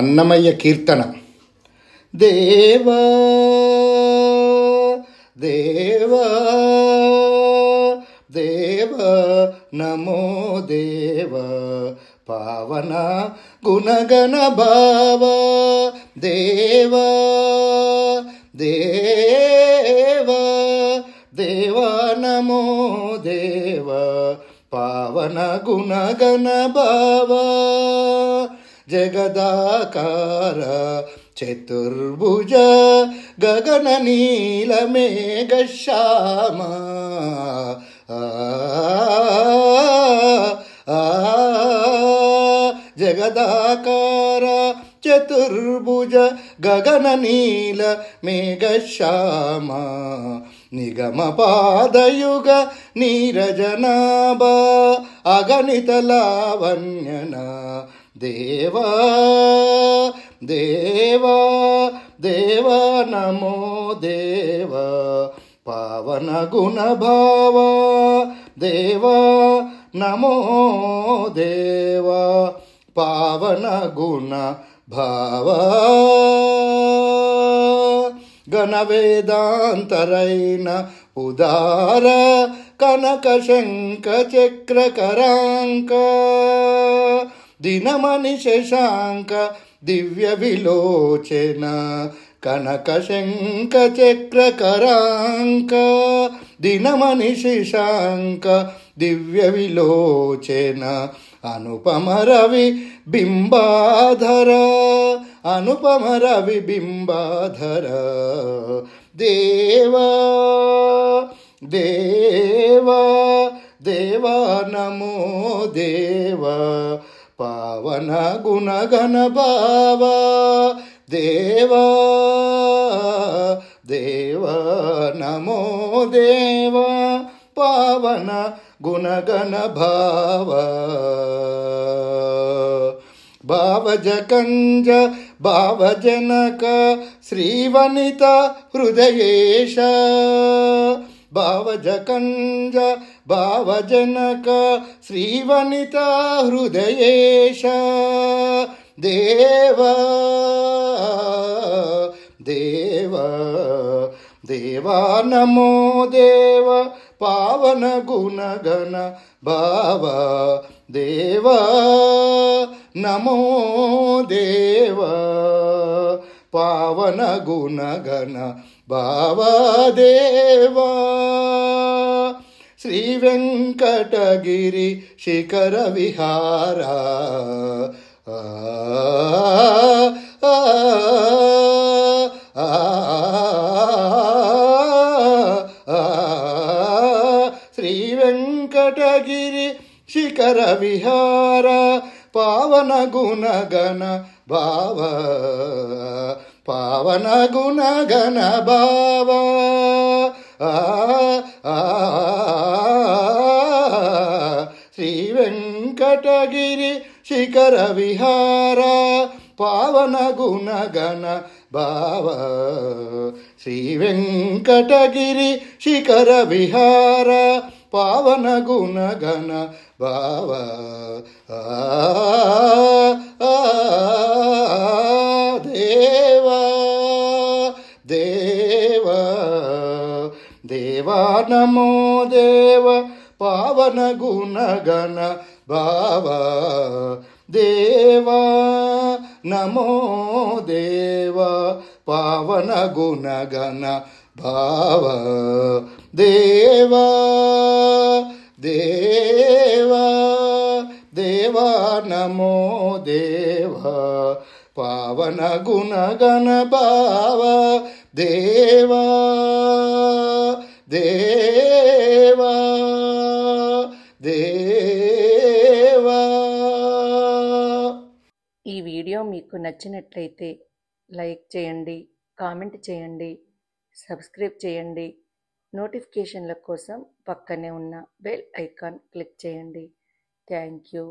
అన్నమయ్య కీర్తన. దేవా దేవా దేవా నమో దేవా పావన గుణగణ భావ దేవా దేవా దేవా నమో దేవా పావన గుణగణ భావ జగదాకార చతుర్భుజ గగన నీల మేఘ శ్యామ జగదాకార చతుర్భుజ గగన నీల మేఘ శ్యామ నిగమ పాదయుగ నీరజనాభ అగణిత లావణ్యన దేవా దేవా దేవా నమో దేవా పావన గుణ భావ దేవా నమో దేవా పావన గుణ భావ గణ వేదాంతరైన ఉదార కనక శంఖ చక్ర కరాంక దినమణి శశాంక దివ్య విలోచన కనక శంఖ చక్ర కరాంక దినమణి శశాంక దివ్య విలోచన అనుపమ రవి బింబాధర అనుపమ రవి బింబాధర దేవా దేవా దేవా నమో దేవా పావన గుణగణ భావ దేవా దేవా నమో దేవా పావన గుణగణ భావ భావజకంజ భావజనక శ్రీవనిత హృదయేశ భావజకంజ భావజనక శ్రీవనిత హృదయేశ దేవా దేవా దేవా నమో దేవా పావన గుణగణ భావ దేవా నమో దేవా పావన గుణగణ భావ దేవా శ్రీ వెంకటగిరి శిఖర విహార శ్రీ వెంకటగిరి శిఖర విహార పావన గుణగణ భావ పావన గుణగణ భావ శ్రీ వెంకటగిరి శిఖర విహార పావన గుణగణ భావ శ్రీ వెంకటగిరి శిఖర విహార పావన గుణగణ భావ దేవా దేవా దేవా నమో దేవా పావన గుణగణ భావ దేవా నమో దేవా పావన గుణగణ భావ దేవా దేవా దేవా నమో దేవా పావన గుణగణ భావ దేవా దేవా దేవా. ఈ వీడియో మీకు నచ్చినట్లయితే లైక్ చేయండి, కామెంట్ చేయండి, సబ్స్క్రైబ్ చేయండి. నోటిఫికేషన్ల కోసం పక్కనే ఉన్న బెల్ ఐకాన్ క్లిక్ చేయండి. Thank you.